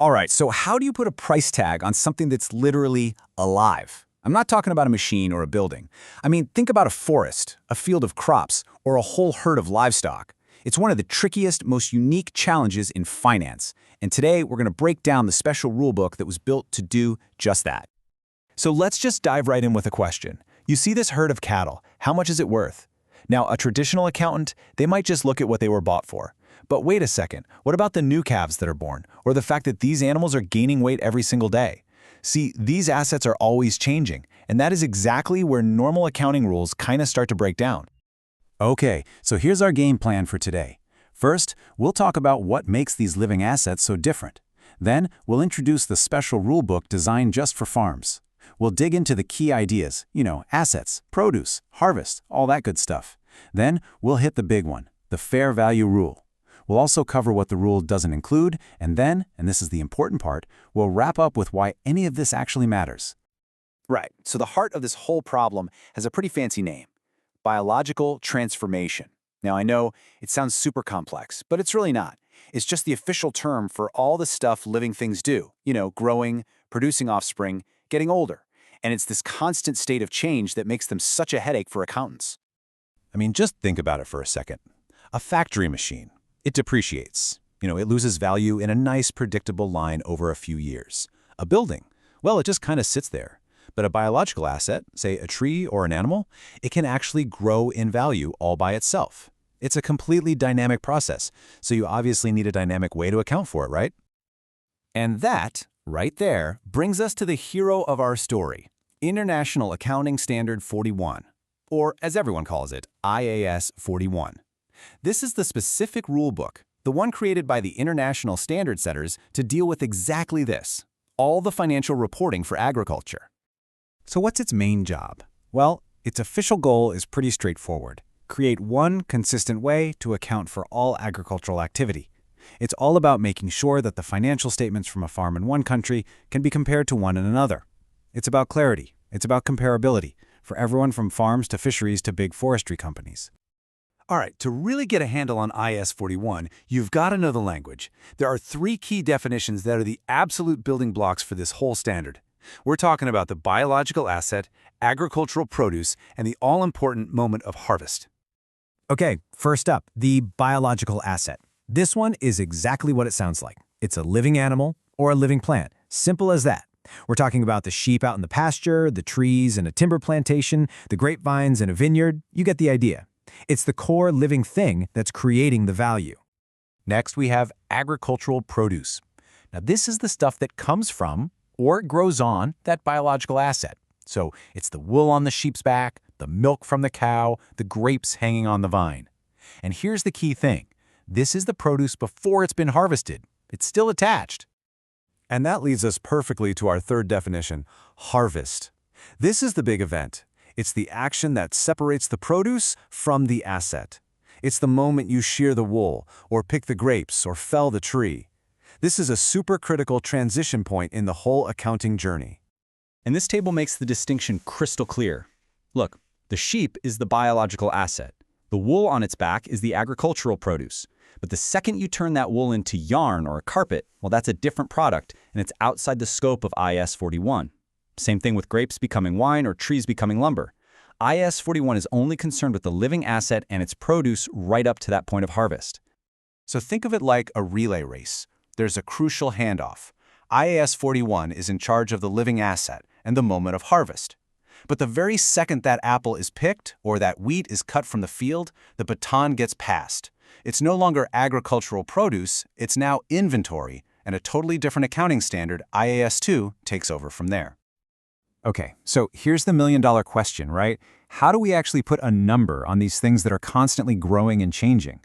All right, so how do you put a price tag on something that's literally alive? I'm not talking about a machine or a building. I mean, think about a forest, a field of crops, or a whole herd of livestock. It's one of the trickiest, most unique challenges in finance. And today, we're going to break down the special rulebook that was built to do just that. So let's just dive right in with a question. You see this herd of cattle. How much is it worth? Now, a traditional accountant, they might just look at what they were bought for. But wait a second, what about the new calves that are born, or the fact that these animals are gaining weight every single day? See, these assets are always changing, and that is exactly where normal accounting rules kind of start to break down. Okay, so here's our game plan for today. First, we'll talk about what makes these living assets so different. Then, we'll introduce the special rulebook designed just for farms. We'll dig into the key ideas, assets, produce, harvest, all that good stuff. Then, we'll hit the big one, the fair value rule. We'll also cover what the rule doesn't include, and then, and this is the important part, we'll wrap up with why any of this actually matters. Right, so the heart of this whole problem has a pretty fancy name: biological transformation. Now, I know it sounds super complex, but it's really not. It's just the official term for all the stuff living things do, growing, producing offspring, getting older. And it's this constant state of change that makes them such a headache for accountants. I mean, just think about it for a second. A factory machine. It depreciates. It loses value in a nice, predictable line over a few years. A building, well, it just kind of sits there. But a biological asset, say a tree or an animal, it can actually grow in value all by itself. It's a completely dynamic process, so you obviously need a dynamic way to account for it, right? And that, right there, brings us to the hero of our story, International Accounting Standard 41, or as everyone calls it, IAS 41. This is the specific rulebook, the one created by the international standard setters to deal with exactly this, all the financial reporting for agriculture. So what's its main job? Well, its official goal is pretty straightforward. Create one consistent way to account for all agricultural activity. It's all about making sure that the financial statements from a farm in one country can be compared to one in another. It's about clarity. It's about comparability for everyone from farms to fisheries to big forestry companies. All right, to really get a handle on IAS 41, you've got to know the language. There are three key definitions that are the absolute building blocks for this whole standard. We're talking about the biological asset, agricultural produce, and the all-important moment of harvest. Okay, first up, the biological asset. This one is exactly what it sounds like. It's a living animal or a living plant. Simple as that. We're talking about the sheep out in the pasture, the trees in a timber plantation, the grapevines in a vineyard. You get the idea. It's the core living thing that's creating the value. Next, we have agricultural produce. Now, this is the stuff that comes from or grows on that biological asset. So it's the wool on the sheep's back, the milk from the cow, the grapes hanging on the vine. And here's the key thing. This is the produce before it's been harvested. It's still attached. And that leads us perfectly to our third definition, harvest. This is the big event. It's the action that separates the produce from the asset. It's the moment you shear the wool, or pick the grapes, or fell the tree. This is a super critical transition point in the whole accounting journey. And this table makes the distinction crystal clear. Look, the sheep is the biological asset. The wool on its back is the agricultural produce. But the second you turn that wool into yarn or a carpet, well, that's a different product, and it's outside the scope of IAS 41. Same thing with grapes becoming wine or trees becoming lumber. IAS 41 is only concerned with the living asset and its produce right up to that point of harvest. So think of it like a relay race. There's a crucial handoff. IAS 41 is in charge of the living asset and the moment of harvest. But the very second that apple is picked or that wheat is cut from the field, the baton gets passed. It's no longer agricultural produce, it's now inventory, and a totally different accounting standard, IAS 2, takes over from there. Okay, so here's the million-dollar question, right? How do we actually put a number on these things that are constantly growing and changing?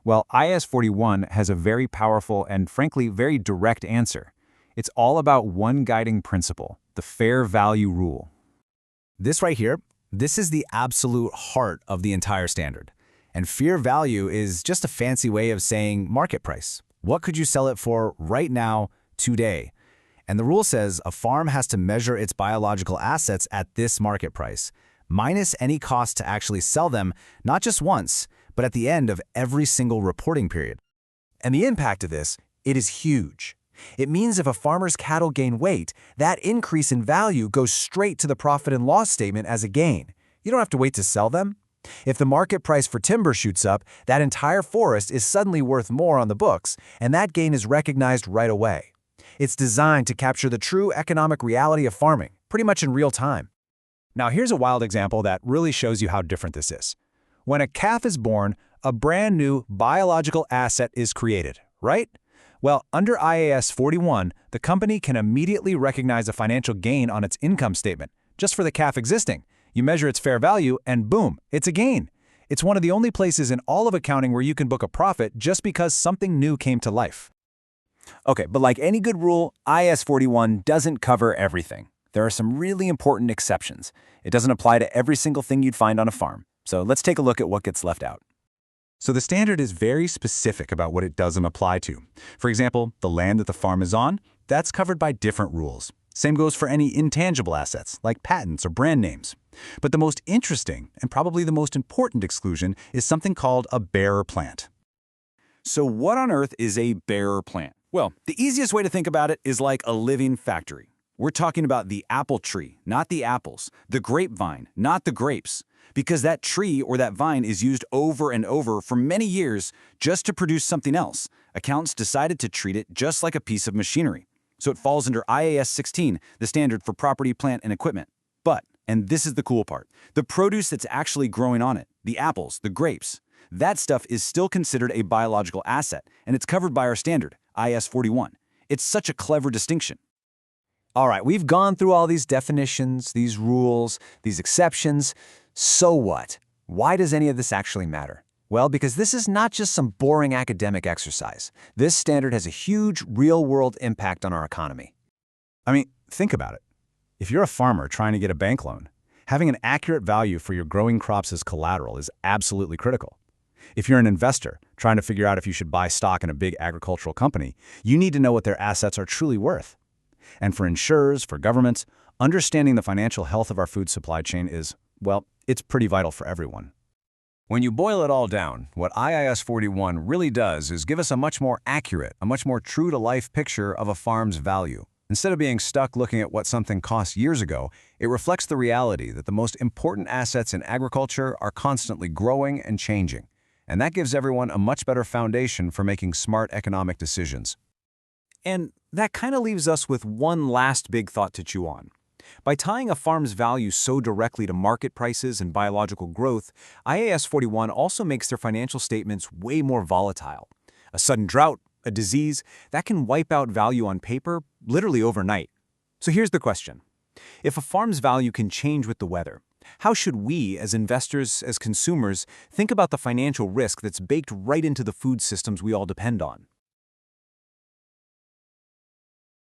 Well, IAS 41 has a very powerful and, frankly, very direct answer. It's all about one guiding principle, the fair value rule. This right here, this is the absolute heart of the entire standard. And fair value is just a fancy way of saying market price. What could you sell it for right now, today? And the rule says a farm has to measure its biological assets at this market price, minus any cost to actually sell them, not just once, but at the end of every single reporting period. And the impact of this, it is huge. It means if a farmer's cattle gain weight, that increase in value goes straight to the profit and loss statement as a gain. You don't have to wait to sell them. If the market price for timber shoots up, that entire forest is suddenly worth more on the books, and that gain is recognized right away. It's designed to capture the true economic reality of farming, pretty much in real time. Now here's a wild example that really shows you how different this is. When a calf is born, a brand new biological asset is created, right? Well, under IAS 41, the company can immediately recognize a financial gain on its income statement, just for the calf existing. You measure its fair value, and boom, it's a gain. It's one of the only places in all of accounting where you can book a profit just because something new came to life. Okay, but like any good rule, IAS 41 doesn't cover everything. There are some really important exceptions. It doesn't apply to every single thing you'd find on a farm. So let's take a look at what gets left out. So the standard is very specific about what it doesn't apply to. For example, the land that the farm is on, that's covered by different rules. Same goes for any intangible assets, like patents or brand names. But the most interesting, and probably the most important exclusion, is something called a bearer plant. So what on earth is a bearer plant? Well, the easiest way to think about it is like a living factory. We're talking about the apple tree, not the apples, the grapevine, not the grapes, because that tree or that vine is used over and over for many years just to produce something else. Accountants decided to treat it just like a piece of machinery. So it falls under IAS 16, the standard for property, plant, and equipment. But, and this is the cool part, the produce that's actually growing on it, the apples, the grapes, that stuff is still considered a biological asset, and it's covered by our standard, IAS 41. It's such a clever distinction. All right, we've gone through all these definitions, these rules, these exceptions. So what? Why does any of this actually matter? Well, because this is not just some boring academic exercise. This standard has a huge real-world impact on our economy. I mean, think about it. If you're a farmer trying to get a bank loan, having an accurate value for your growing crops as collateral is absolutely critical. If you're an investor trying to figure out if you should buy stock in a big agricultural company, you need to know what their assets are truly worth. And for insurers, for governments, understanding the financial health of our food supply chain is, well, it's pretty vital for everyone. When you boil it all down, what IAS 41 really does is give us a much more accurate, a much more true-to-life picture of a farm's value. Instead of being stuck looking at what something cost years ago, it reflects the reality that the most important assets in agriculture are constantly growing and changing. And that gives everyone a much better foundation for making smart economic decisions. And that kind of leaves us with one last big thought to chew on. By tying a farm's value so directly to market prices and biological growth, IAS 41 also makes their financial statements way more volatile. A sudden drought, a disease, that can wipe out value on paper literally overnight. So here's the question. If a farm's value can change with the weather, how should we, as investors, as consumers, think about the financial risk that's baked right into the food systems we all depend on?